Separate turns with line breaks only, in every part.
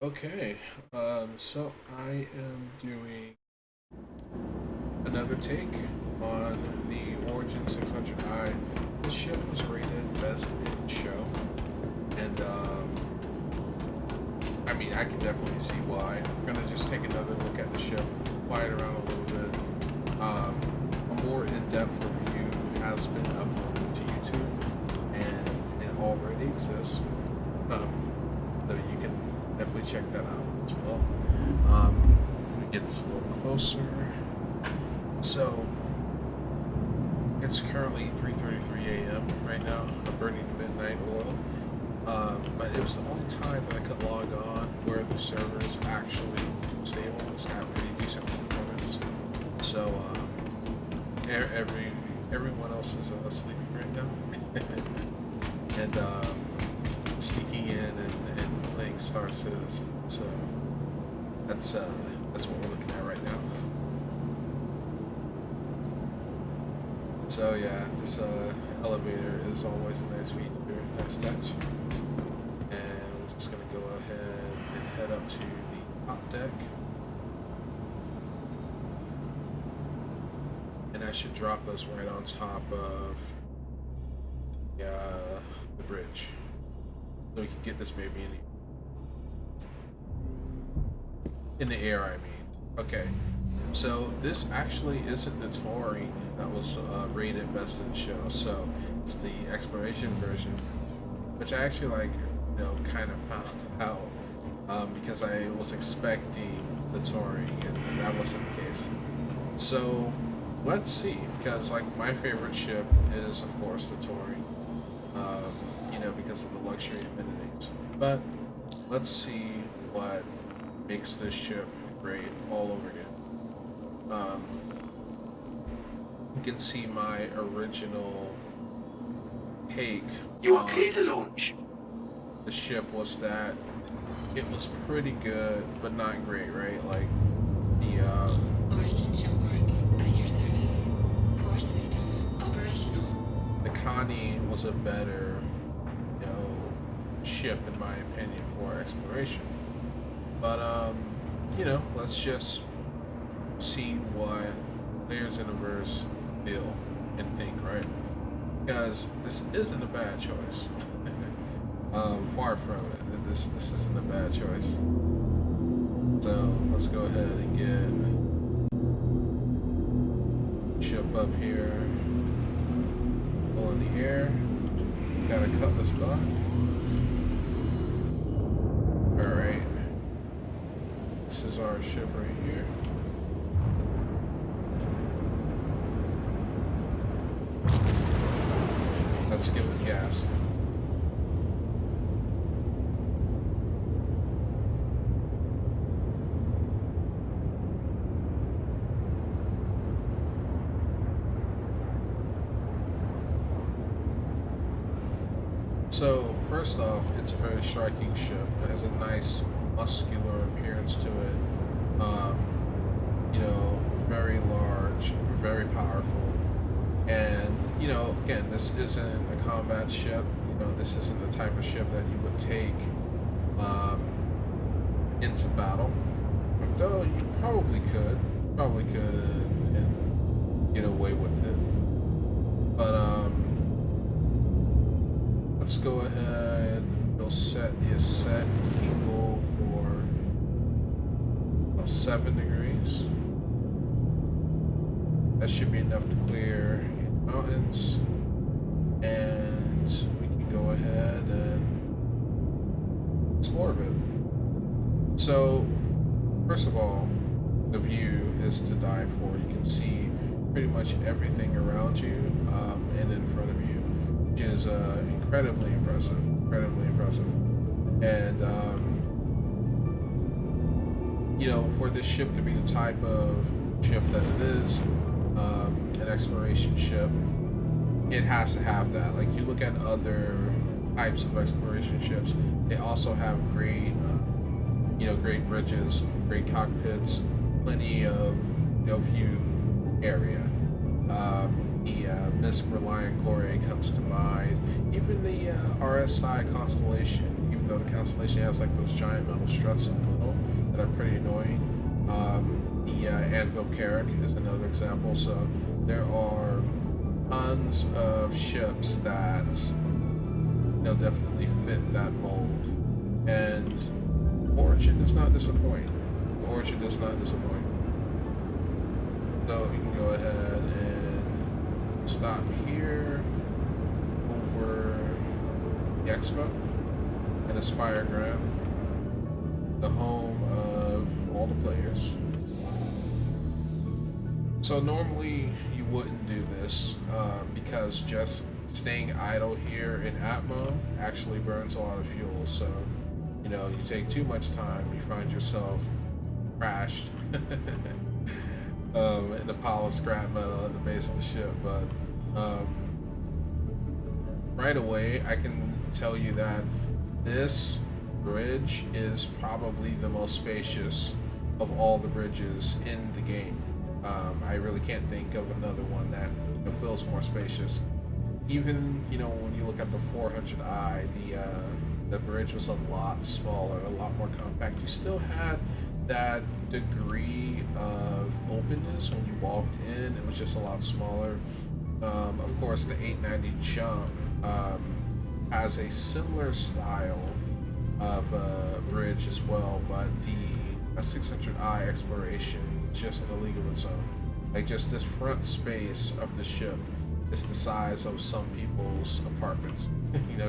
Okay, so I am doing another take on the Origin 600i. This ship was rated best in show, and I mean, I can definitely see why. I'm gonna just take another look at the ship, fly it around a little bit. A more in-depth review has been uploaded to YouTube, and it already exists. Um, so you can definitely check that out as well. Let me get this a little closer. So it's currently 3:33 a.m. right now. I'm burning midnight oil. But it was the only time that I could log on where the server is actually stable. It's got pretty decent performance. So everyone else is sleeping right now, and sneaking in and playing Star Citizen. So that's what we're looking at right now. So yeah, this elevator is always a nice feature, nice touch. And we're just gonna go ahead and head up to the top deck. And that should drop us right on top of the bridge. So we can get this baby in the air, I mean. Okay, so this actually isn't the touring that was rated best in show. So it's the exploration version, which I actually kind of found out because I was expecting the touring, and that wasn't the case. So let's see, because my favorite ship is of course the touring, because of the luxury amenities. But let's see what makes this ship great all over again. You can see my original take.
You are clear to launch.
The ship was that it was pretty good, but not great, right? Like the
Origin Jumpworks at your service. Core system operational.
the Connie was a better, ship in my opinion for exploration. But let's just see what players in the verse feel and think, right? Because this isn't a bad choice. Far from it. This isn't a bad choice. So let's go ahead and get ship up here. Pull in the air. Gotta cut this block. Alright. This is our ship right here. Let's give it gas. So, first off, it's a very striking ship. It has a nice muscular appearance to it. Very large, very powerful. And, again, this isn't a combat ship. This isn't the type of ship that you would take into battle. Though you probably could and get away with it. But, let's go ahead. We'll set the ascent angle for about 7 degrees. That should be enough to clear mountains, and we can go ahead and explore a bit. So, first of all, the view is to die for. You can see pretty much everything around you and in front of you, which is incredibly impressive. And for this ship to be the type of ship that it is, an exploration ship, it has to have that. Like, you look at other types of exploration ships, they also have great great bridges, great cockpits, plenty of view area. The MISC Reliant Core comes to mind. Even the RSI Constellation, even though the Constellation has like those giant metal struts in the middle that are pretty annoying. The Anvil Carrack is another example. So there are tons of ships that definitely fit that mold, and Origin does not disappoint. Origin does not disappoint. So you can go ahead and stop here over the Expo and Aspire Grand, the home of all the players. So normally you wouldn't do this because just staying idle here in Atmo actually burns a lot of fuel. So you take too much time, you find yourself crashed in a pile of scrap metal at the base of the ship. But right away I can tell you that this bridge is probably the most spacious of all the bridges in the game. I really can't think of another one that feels more spacious. Even when you look at the 400i, the bridge was a lot smaller, a lot more compact. You still had that degree of openness when you walked in. It was just a lot smaller. Of course, the 890 Jump has a similar style of bridge as well, but the 600i Exploration is just in a league of its own. Like, just this front space of the ship is the size of some people's apartments.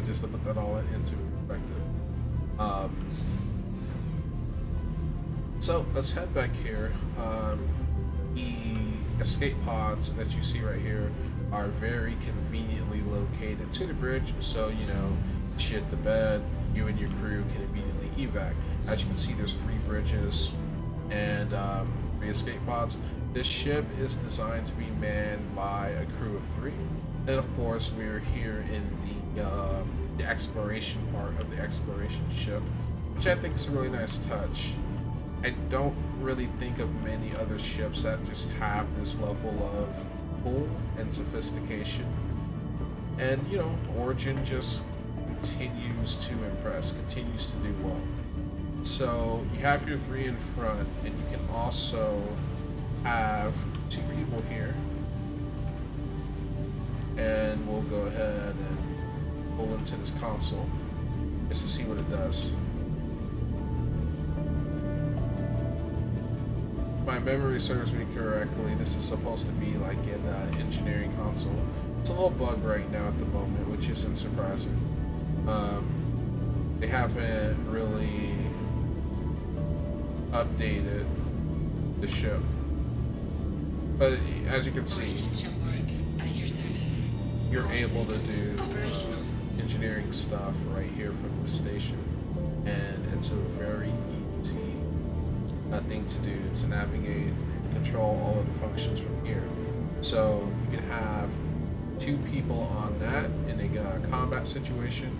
Just to put that all into perspective. So let's head back here. The escape pods that you see right here are very conveniently located to the bridge, so shit the bed, you and your crew can immediately evac. As you can see, there's 3 bridges and 3 escape pods. This ship is designed to be manned by a crew of 3, and of course we're here in the exploration part of the exploration ship, which I think is a really nice touch. I don't really think of many other ships that just have this level of pull and sophistication, and Origin just continues to impress, continues to do well. So you have your 3 in front, and you can also have 2 people here, and we'll go ahead and pull into this console just to see what it does. If my memory serves me correctly, this is supposed to be like an engineering console. It's a little bug right now at the moment, which isn't surprising. They haven't really updated the ship. But as you can see,
Jumpworks at your service.
you're
Core
able to
system
do
operational.
engineering stuff right here from the station, and it's a very easy thing to do, to navigate and control all of the functions from here. So you can have 2 people on that in a combat situation,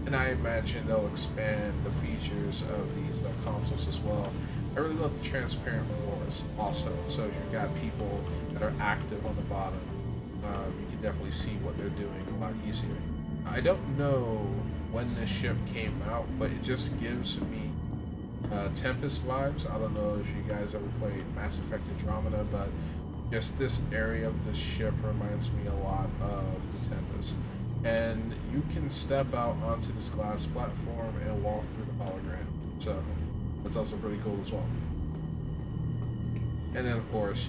and I imagine they'll expand the features of these consoles as well. I really love the transparent floors also, so if you've got people that are active on the bottom, you can definitely see what they're doing a lot easier. I don't know when this ship came out, but it just gives me Tempest vibes. I don't know if you guys ever played Mass Effect Andromeda, but just this area of the ship reminds me a lot of the Tempest. And you can step out onto this glass platform and walk through the hologram, so that's also pretty cool as well. And then of course,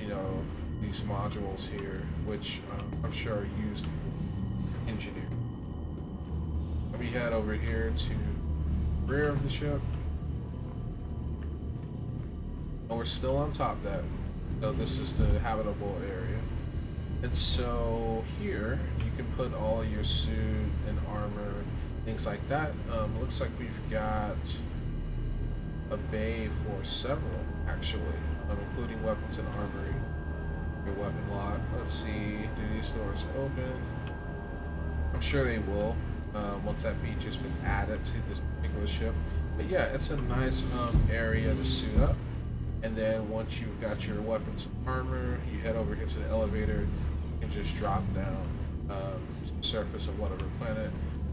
these modules here, which I'm sure are used for engineering. Let me head over here to the rear of the ship. Oh, we're still on top deck, so this is the habitable area. And so here you can put all your suit and armor, things like that. Looks like we've got a bay for several, actually, including weapons and armory. Your weapon lock. Let's see, do these doors open? I'm sure they will, once that feature's been added to this particular ship. But yeah, it's a nice area to suit up. And then once you've got your weapons and armor, you head over here to the elevator. You can just drop down to the surface of whatever planet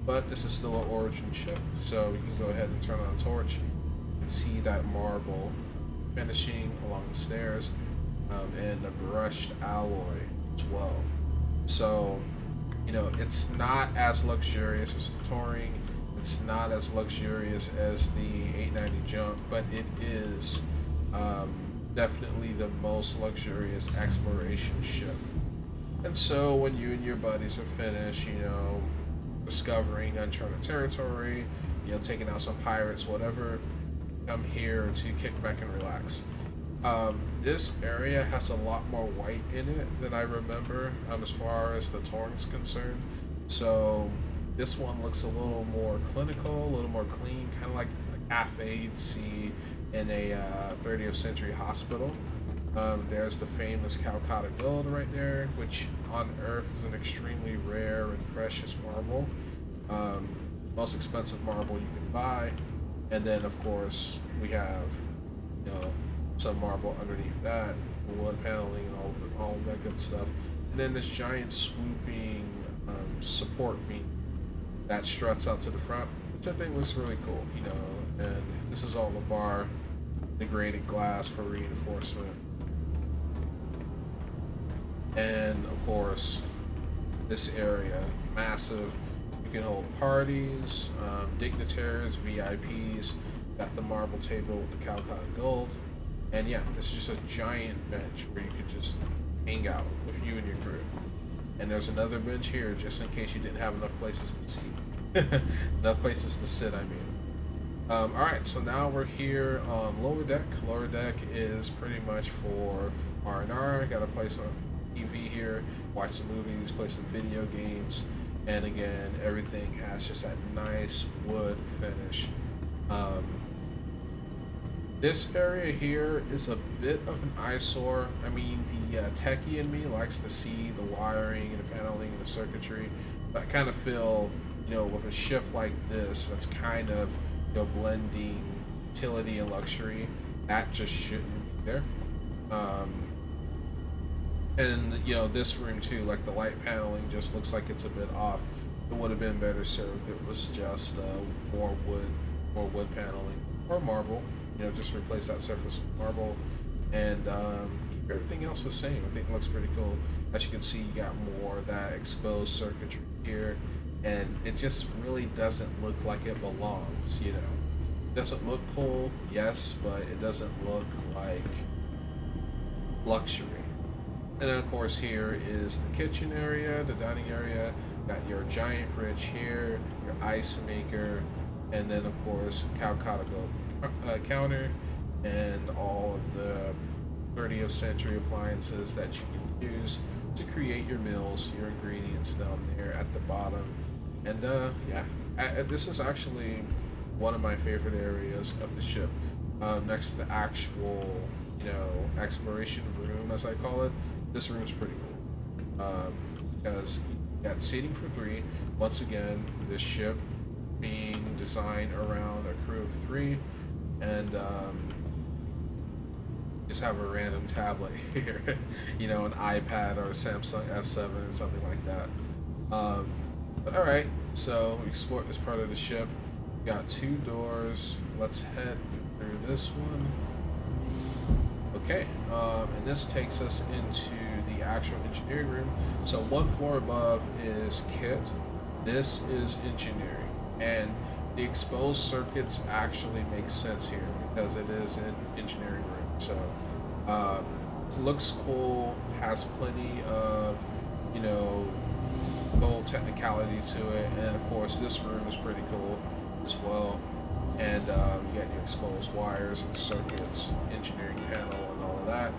but this is still an origin ship, so we can go ahead and turn on a torch and see that marble finishing along the stairs, and the brushed alloy as well. So, it's not as luxurious as the Touring. It's not as luxurious as the 890 Jump, but it is definitely the most luxurious exploration ship. And so when you and your buddies are finished, discovering uncharted territory, taking out some pirates, whatever, come here to kick back and relax. This area has a lot more white in it than I remember, as far as the Touring's concerned. So this one looks a little more clinical, a little more clean, kind of like a cafe you'd see in a 30th century hospital. There's the famous Calcutta Gold right there, which on Earth is an extremely rare and precious marble. Most expensive marble you can buy. And then, of course, we have, some marble underneath that, wood paneling and all of that good stuff. And then this giant swooping support beam that struts out to the front, which I think looks really cool, and this is all the bar, degraded glass for reinforcement. And of course, this area, massive. You can hold parties, dignitaries, VIPs, got the marble table with the Calcutta Gold. And yeah, this is just a giant bench where you could just hang out with you and your crew. And there's another bench here just in case you didn't have enough places to seat. Enough places to sit, I mean. Alright, so now we're here on lower deck. Lower deck is pretty much for R&R. Got a place on TV here, watch some movies, play some video games. And again, everything has just that nice wood finish. This area here is a bit of an eyesore. I mean, the techie in me likes to see the wiring and the paneling and the circuitry, but I kind of feel, with a ship like this that's kind of, blending utility and luxury, that just shouldn't be there. And this room too, like the light paneling just looks like it's a bit off. It would have been better served if it was just more wood paneling or marble. Just replace that surface with marble and keep everything else the same. I think it looks pretty cool. As you can see, you got more of that exposed circuitry here, and it just really doesn't look like it belongs. It doesn't look cool, yes, but it doesn't look like luxury. And then of course here is the kitchen area, the dining area. Got your giant fridge here, your ice maker, and then of course Calcutta Gold counter and all of the 30th century appliances that you can use to create your meals, your ingredients down there at the bottom. And this is actually one of my favorite areas of the ship, next to the actual exploration room, as I call it. This room's pretty cool, because you got seating for 3. Once again, this ship being designed around a crew of 3, and just have a random tablet here, an iPad or a Samsung S7 or something like that. But all right, so we explored this part of the ship. We got 2 doors. Let's head through this one. Okay, and this takes us into the actual engineering room. So 1 floor above is kit. This is engineering, and the exposed circuits actually make sense here because it is an engineering room. So looks cool, has plenty of gold technicality to it, and of course this room is pretty cool as well. And you got your exposed wires and circuits, engineering panel, and all of that.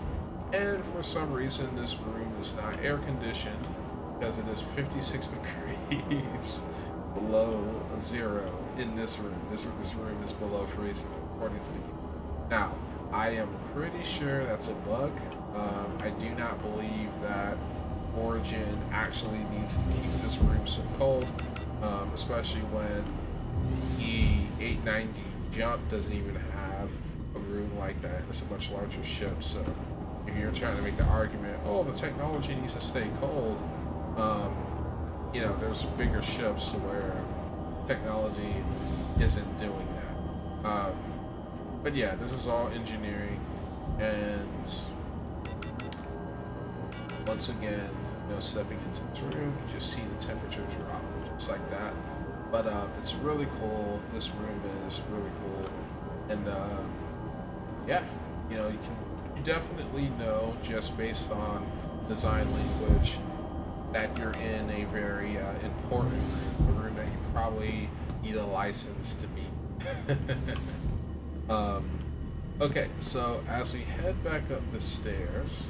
And for some reason, this room is not air conditioned because it is 56 degrees below 0 in this room. This room is below freezing, according to the game. Now, I am pretty sure that's a bug. I do not believe that Origin actually needs to keep this room so cold, especially when the 890 Jump doesn't even have a room like that. It's a much larger ship, so if you're trying to make the argument, oh, the technology needs to stay cold, there's bigger ships where technology isn't doing that. But yeah, this is all engineering, and once again, stepping into this room, you just see the temperature drop just like that. But it's really cool. This room is really cool, and yeah, you definitely know just based on design language that you're in a very important room that you probably need a license to be. Okay, so as we head back up the stairs,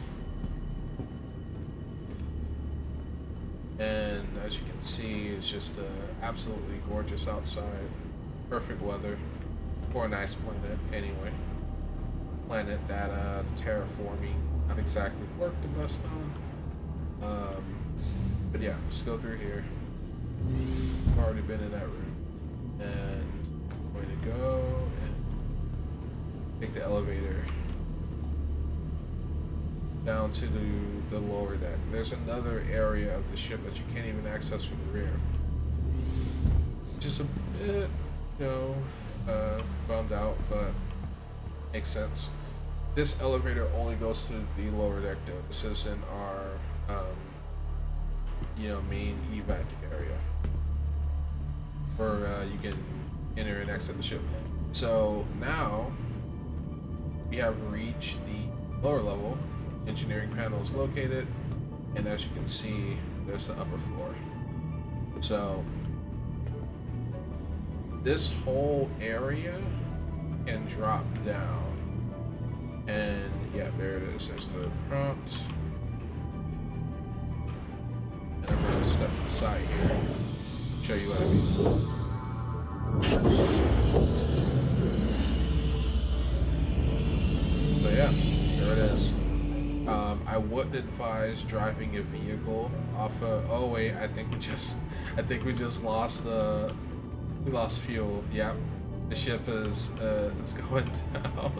and as you can see, it's just absolutely gorgeous outside. Perfect weather for a nice planet, anyway. Planet that the terraforming not exactly worked the best on. But yeah, let's go through here. I've already been in that room, and I'm going to go and take the elevator down to the lower deck. There's another area of the ship that you can't even access from the rear, which is a bit, bummed out, but makes sense. This elevator only goes to the lower deck though. This is in our, main evac area, where you can enter and exit the ship. So now we have reached the lower level. Engineering panel is located, and as you can see, there's the upper floor. So this whole area can drop down, and yeah, there it is. There's the prompt, and I'm going to step to the side here, show you what I mean. So yeah, there it is. I wouldn't advise driving a vehicle off of. Oh wait, I think we just lost we lost fuel. Yep, the ship is it's going down.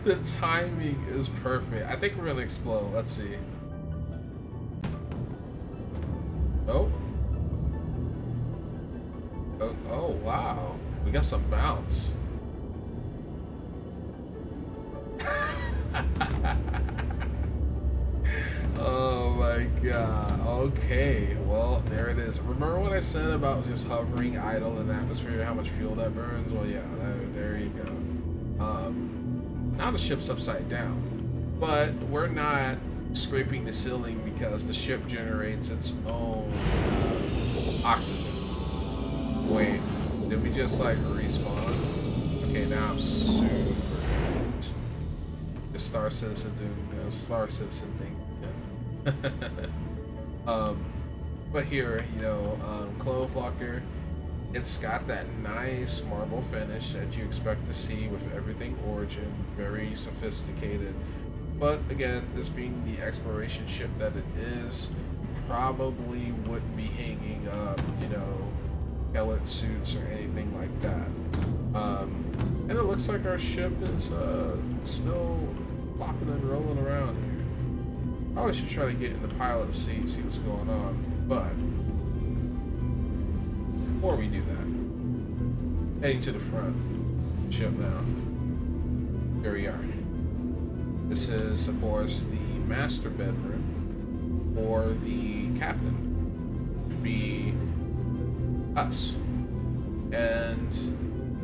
The timing is perfect. I think we're gonna explode. Let's see. Oh. Oh wow, we got some bounce. Oh my god. Okay, well, there it is. Remember what I said about just hovering idle in the atmosphere, how much fuel that burns? Well, yeah, there you go. Now the ship's upside down, but we're not scraping the ceiling because the ship generates its own oxygen. Wait, did we just like respawn? Okay, now I'm super confused. The Star Citizen doing Star Citizen thing. But here, Clove Locker, it's got that nice marble finish that you expect to see with everything Origin, very sophisticated. But again, this being the exploration ship that it is, you probably wouldn't be hanging up, skeleton suits or anything like that. And it looks like our ship is still flopping and rolling around here. Probably should try to get in the pilot's seat, see what's going on. But before we do that, heading to the front ship now. Here we are. This is, of course, the master bedroom for the captain. Would be us, and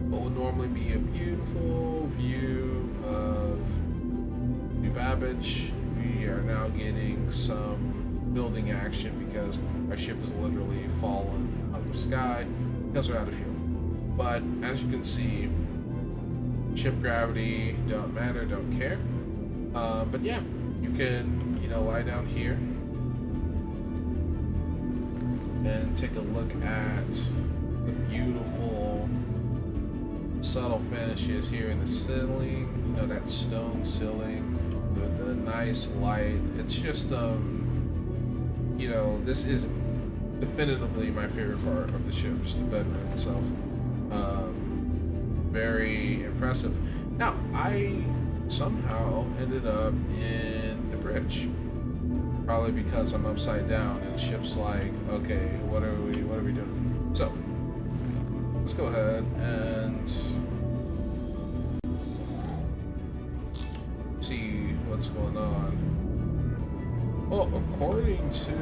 what would normally be a beautiful view of New Babbage, we are now getting some building action because our ship is literally fallen out of the sky because we're out of fuel. But as you can see, ship gravity don't matter, don't care. But yeah, you can lie down here and take a look at the beautiful subtle finishes here in the ceiling. That stone ceiling with the nice light. It's just this is definitively my favorite part of the ship, just the bedroom itself. Very impressive. Now, I somehow ended up in the bridge. Probably because I'm upside down and the ship's like, okay, what are we doing? So let's go ahead and see what's going on. Well, according to...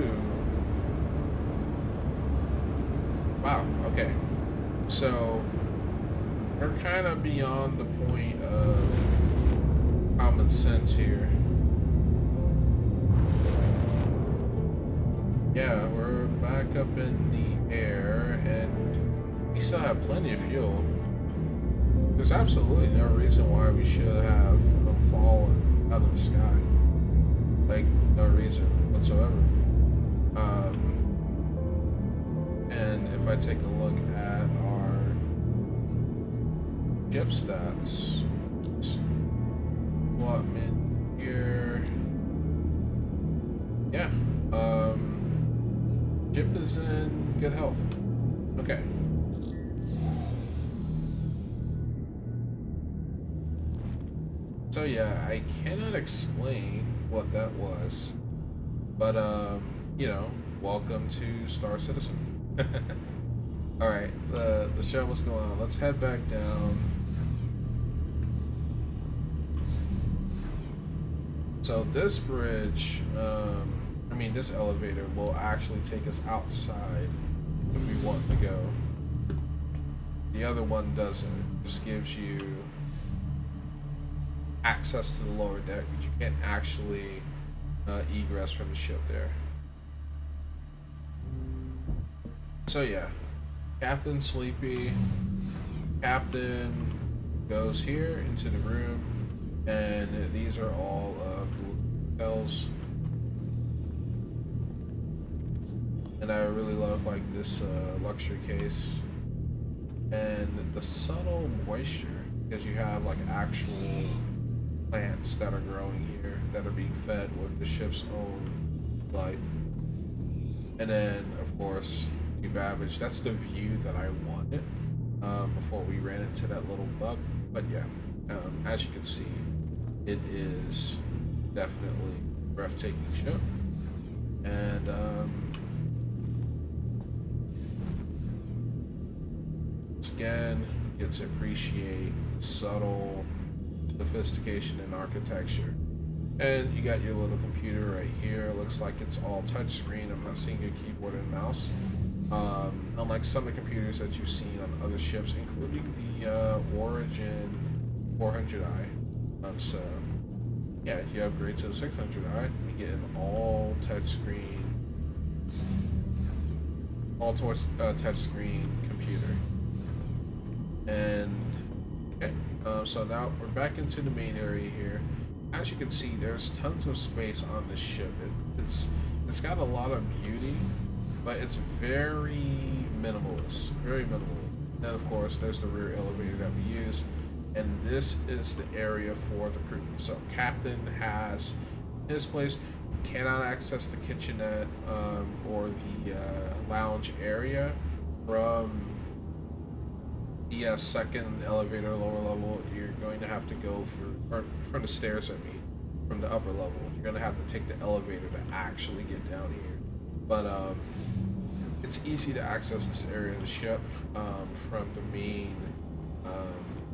Wow, okay. So we're kind of beyond the point of common sense here. Yeah, we're back up in the air and we still have plenty of fuel. There's absolutely no reason why we should have fallen out of the sky. Like, no reason whatsoever. And if I take a look at our ship stats, what min here? Yeah, ship is in good health. Okay. So yeah, I cannot explain what that was, but you know, welcome to Star Citizen. All right, the show must go on. Let's head back down. So this bridge, I mean this elevator will actually take us outside if we want to go. The other one doesn't. It just gives you access to the lower deck, but you can't actually egress from the ship there. So yeah, Captain Sleepy. Captain goes here into the room, and these are all of the hotels. And I really love like this luxury case and the subtle moisture, because you have like actual plants that are growing here that are being fed with the ship's own light. And then of course the Babbage, that's the view that I wanted before we ran into that little bug. But yeah, as you can see, it is definitely a breathtaking ship. And again, you get to appreciate the subtle sophistication in architecture. And you got your little computer right here. Looks like it's all touchscreen. I'm not seeing a keyboard and mouse. Unlike some of the computers that you've seen on other ships, including the Origin 400i. So yeah, if you upgrade to the 600i, you get an all touchscreen computer. And okay, so now we're back into the main area here. As you can see, there's tons of space on this ship. It's got a lot of beauty, but it's very minimalist, very minimalist. Then of course there's the rear elevator that we use, and this is the area for the crew. So Captain has his place. You cannot access the kitchenette or the lounge area from the second elevator, lower level. You're going to have to go through, or from the stairs, I mean, from the upper level. You're going to have to take the elevator to actually get down here. But it's easy to access this area of the ship from the main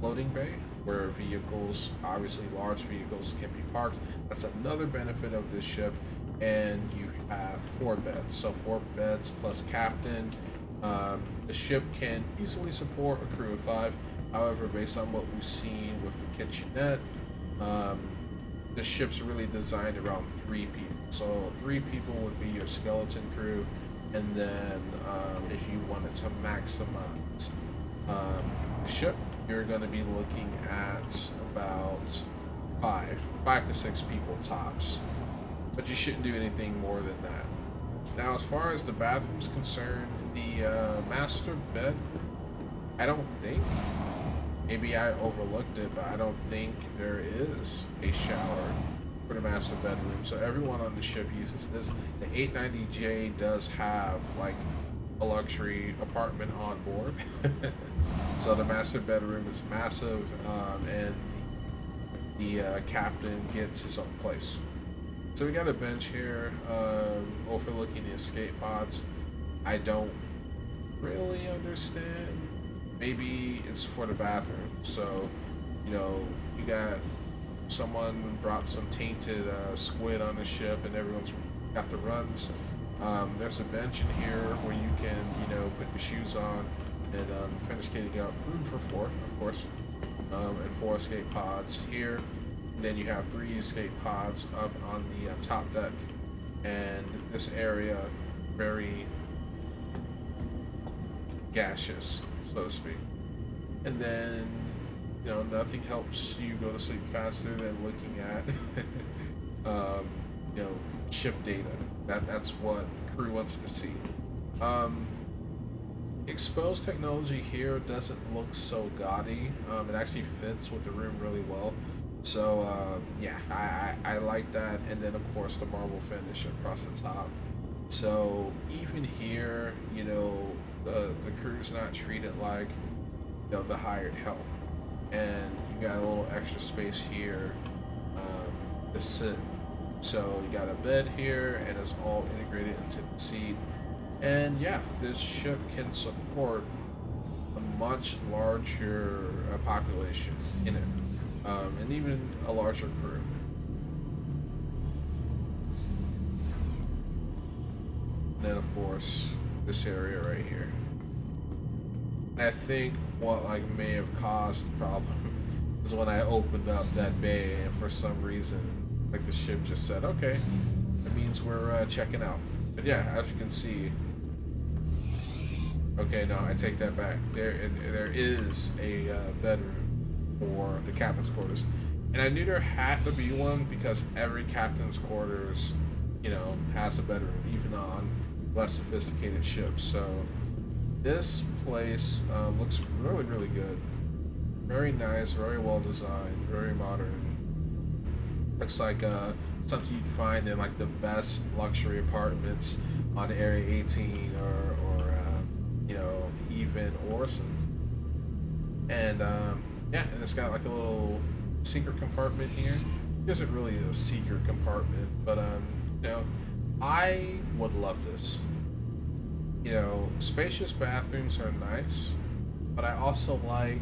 loading bay, where vehicles, obviously large vehicles, can be parked. That's another benefit of this ship. And you have 4 beds. So 4 beds plus Captain. The ship can easily support a crew of 5. However, based on what we've seen with the kitchenette, the ship's really designed around 3 people. So 3 people would be your skeleton crew, and then if you wanted to maximize the ship, you're going to be looking at about 5 to 6 people tops. But you shouldn't do anything more than that. Now, as far as the bathroom's concerned, the master bed, I don't think, maybe I overlooked it, but I don't think there is a shower for the master bedroom. So everyone on the ship uses this. The 890J does have like a luxury apartment on board. So the master bedroom is massive, and the captain gets his own place. So we got a bench here overlooking the escape pods. I don't really understand. Maybe it's for the bathroom. So, you know, you got someone brought some tainted squid on the ship, and everyone's got the runs. There's a bench in here where you can, you know, put your shoes on and finish getting up. Room for 4, of course, and 4 escape pods here. And then you have 3 escape pods up on the top deck. And this area, very gaseous, so to speak. And then, you know, nothing helps you go to sleep faster than looking at, you know, ship data. That's what crew wants to see. Exposed technology here doesn't look so gaudy. It actually fits with the room really well. So yeah, I like that. And then of course the marble finish across the top. So even here, you know, the crew's not treated like, you know, the hired help. And you got a little extra space here to sit. So you got a bed here, and it's all integrated into the seat. And yeah, this ship can support a much larger population in it, and even a larger crew. And then of course this area right here. And I think what like may have caused the problem is when I opened up that bay, and for some reason, like the ship just said, "Okay, that means we're checking out." But yeah, as you can see, okay, no, I take that back. There is a bedroom for the captain's quarters, and I knew there had to be one because every captain's quarters, you know, has a bedroom, even on less sophisticated ships. So this place looks really, really good. Very nice, very well designed, very modern. Looks like something you'd find in like the best luxury apartments on Area 18 or you know, even Orson. And yeah, and it's got like a little secret compartment here. It isn't really a secret compartment, but you know, I would love this. You know, spacious bathrooms are nice, but I also like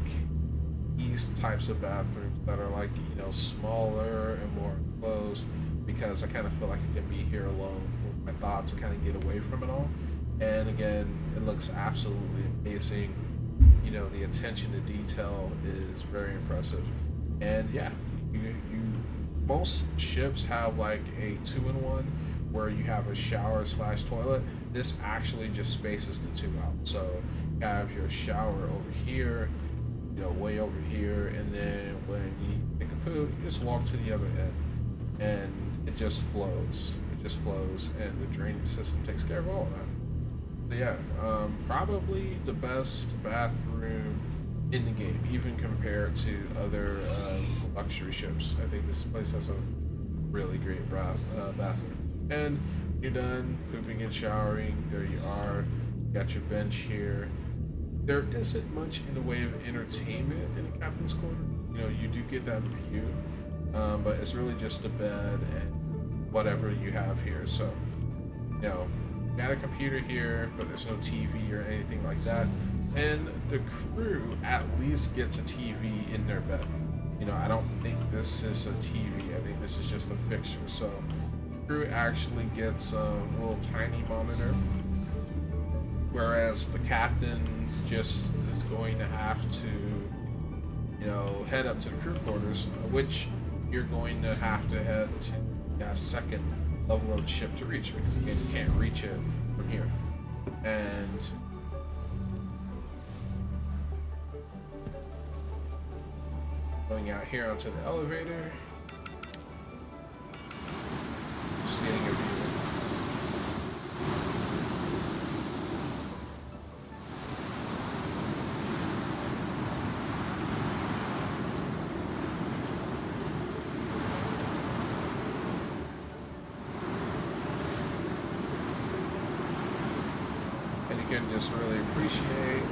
these types of bathrooms that are like, you know, smaller and more enclosed, because I kind of feel like I can be here alone with my thoughts and kind of get away from it all. And again, it looks absolutely amazing. You know, the attention to detail is very impressive. And yeah, you most ships have like a 2-in-1 where you have a shower / toilet. This actually just spaces the 2 out. So you have your shower over here, you know, way over here, and then when you need to take a poo, you just walk to the other end, and it just flows. It just flows, and the drainage system takes care of all of that. So yeah, probably the best bathroom in the game, even compared to other luxury ships. I think this place has a really great bathroom. And you're done pooping and showering, there you are. You got your bench here. There isn't much in the way of entertainment in the captain's quarter. You know, you do get that view, but it's really just a bed and whatever you have here. So, you know, you got a computer here, but there's no TV or anything like that. And the crew at least gets a TV in their bed. You know, I don't think this is a TV. I think this is just a fixture. So, crew actually gets a little tiny monitor, whereas the captain just is going to have to, you know, head up to the crew quarters, which you're going to have to head to the second level of the ship to reach, because again, you can't reach it from here. And going out here onto the elevator, just getting a view. And you can just really appreciate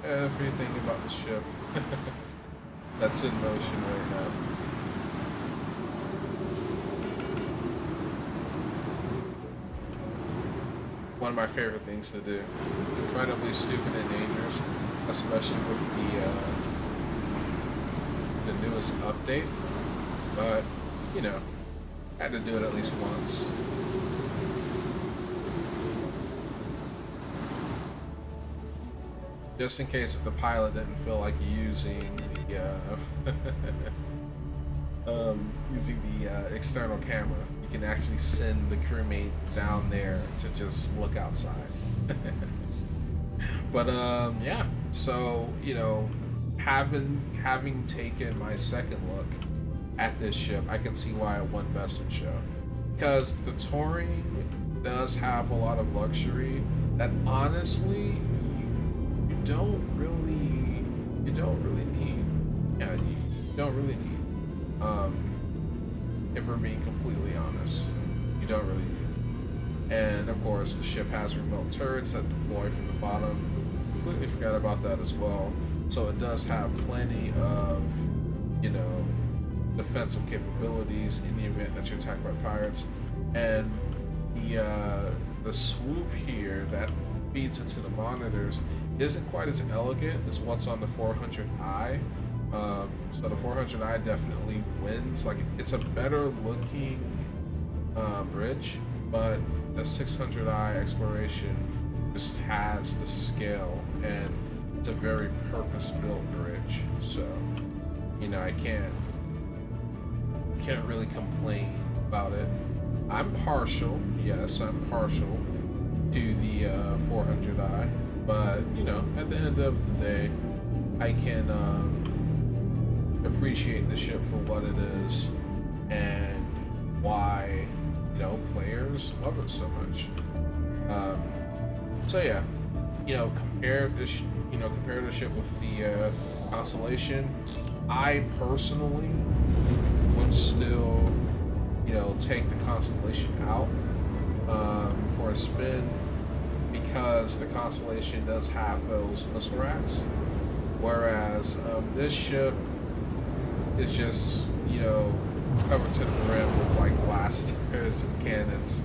everything about the ship that's in motion right now. One of my favorite things to do. incredibly stupid and dangerous, especially with the newest update. But you know, had to do it at least once. Just in case if the pilot didn't feel like using the external camera, you can actually send the crewmate down there to just look outside. But yeah. So you know, having taken my second look at this ship, I can see why it won Best in Show, because the touring does have a lot of luxury that honestly you don't really need. Yeah, you don't really need. If we're being completely honest, you don't really need. And of course, the ship has remote turrets that deploy from the bottom. Completely forgot about that as well. So it does have plenty of, you know, defensive capabilities in the event that you're attacked by pirates. And the swoop here that feeds into the monitors isn't quite as elegant as what's on the 400i. So the 400i definitely wins. Like, it's a better looking bridge, but the 600i exploration just has the scale, and it's a very purpose-built bridge. So, you know, I can't really complain about it. I'm partial, yes, I'm partial to the 400i, but you know, at the end of the day, I can appreciate the ship for what it is and why, you know, players love it so much. So yeah, you know, compare the ship with the Constellation. I personally would still, you know, take the Constellation out for a spin, because the Constellation does have those missile racks, whereas this ship is just, you know, covered to the rim with like blasters and cannons,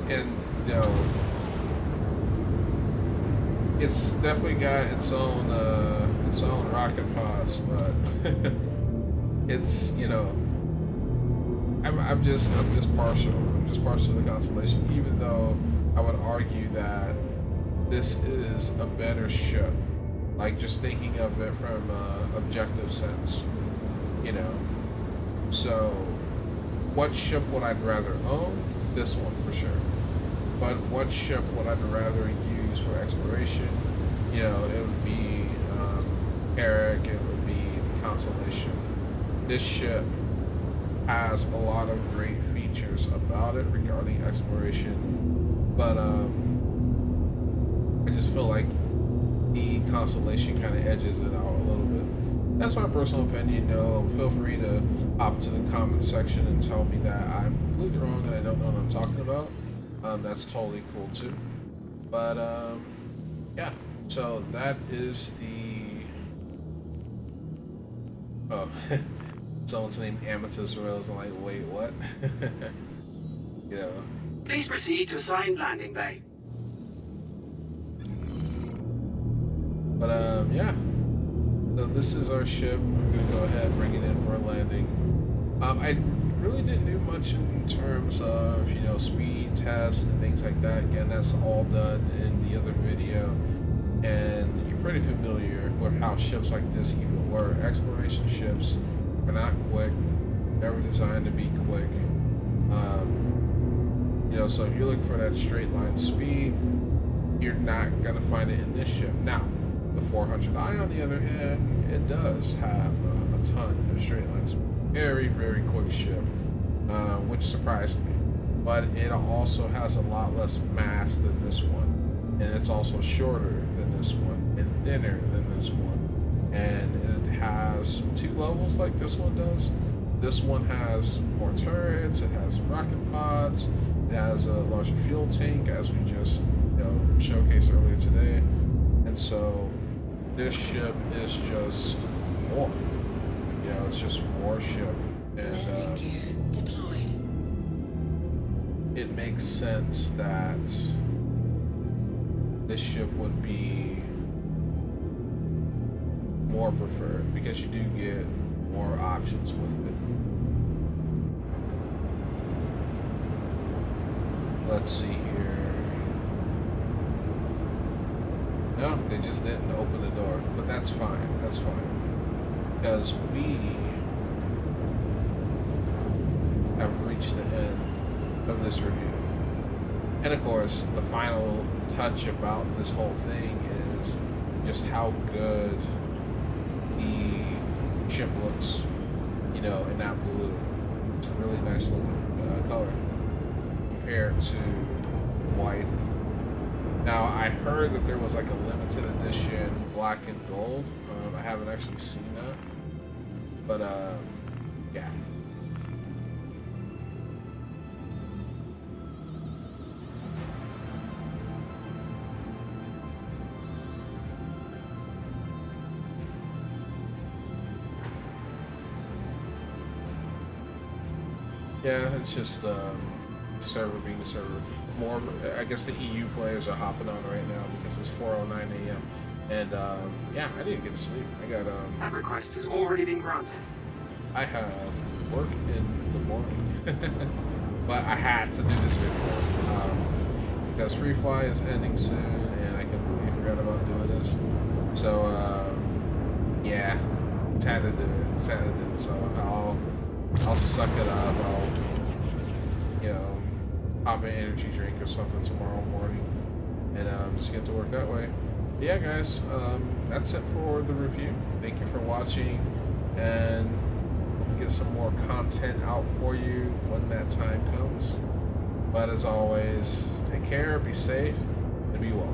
and you know, it's definitely got its own rocket pods, but it's, you know, I'm just partial. I'm just partial to the Constellation, even though I would argue that this is a better ship. Like, just thinking of it from objective sense, you know. So, what ship would I rather own? This one for sure. But what ship would I rather use for exploration? You know, it would be Eric. It would be the Constellation. This ship has a lot of great features about it regarding exploration, but I just feel like the Constellation kind of edges it out a little bit. That's my personal opinion. No, feel free to hop to the comment section and tell me that I'm completely wrong and I don't know what I'm talking about. That's totally cool too. But yeah, so that is the someone's named Amethyst Rose. I'm like, wait, what? You know.
Please proceed to assigned landing bay.
But yeah. So this is our ship. I'm gonna go ahead and bring it in for a landing. I really didn't do much in terms of, you know, speed tests and things like that. Again, that's all done in the other video, and you're pretty familiar with how ships like this even work. Exploration ships are not quick. Never designed to be quick. You know, so if you're looking for that straight line speed, you're not gonna find it in this ship. Now, the 400i, on the other hand, it does have a ton of straight line speed. Very, very quick ship, which surprised me. But it also has a lot less mass than this one, and it's also shorter than this one, and thinner than this one. And it has 2 levels like this one does. This one has more turrets, it has rocket pods, it has a larger fuel tank, as we just, you know, showcased earlier today. And so this ship is just more. You know, it's just more ship.
Landing gear deployed.
It makes sense that this ship would be more preferred because you do get more options with it. Let's see here. No, they just didn't open the door, but that's fine. That's fine. Because we have reached the end of this review. And of course, the final touch about this whole thing is just how good the ship looks, you know, in that blue. It's a really nice looking color compared to white. Now, I heard that there was like a limited edition black and gold. I haven't actually seen that, but yeah. Yeah, it's just server being the server. More, I guess the EU players are hopping on right now because it's 4:09 a.m. And yeah, I didn't get to sleep. I got
That request has already been granted.
I have work in the morning, but I had to do this video because Free Fly is ending soon, and I completely forgot about doing this. So yeah, it's had to do it. It's had to do it. So I'll suck it up. I'll, you know, pop an energy drink or something tomorrow morning and just get to work that way. But yeah, guys, that's it for the review. Thank you for watching, and we'll get some more content out for you when that time comes. But as always, take care, be safe, and be well.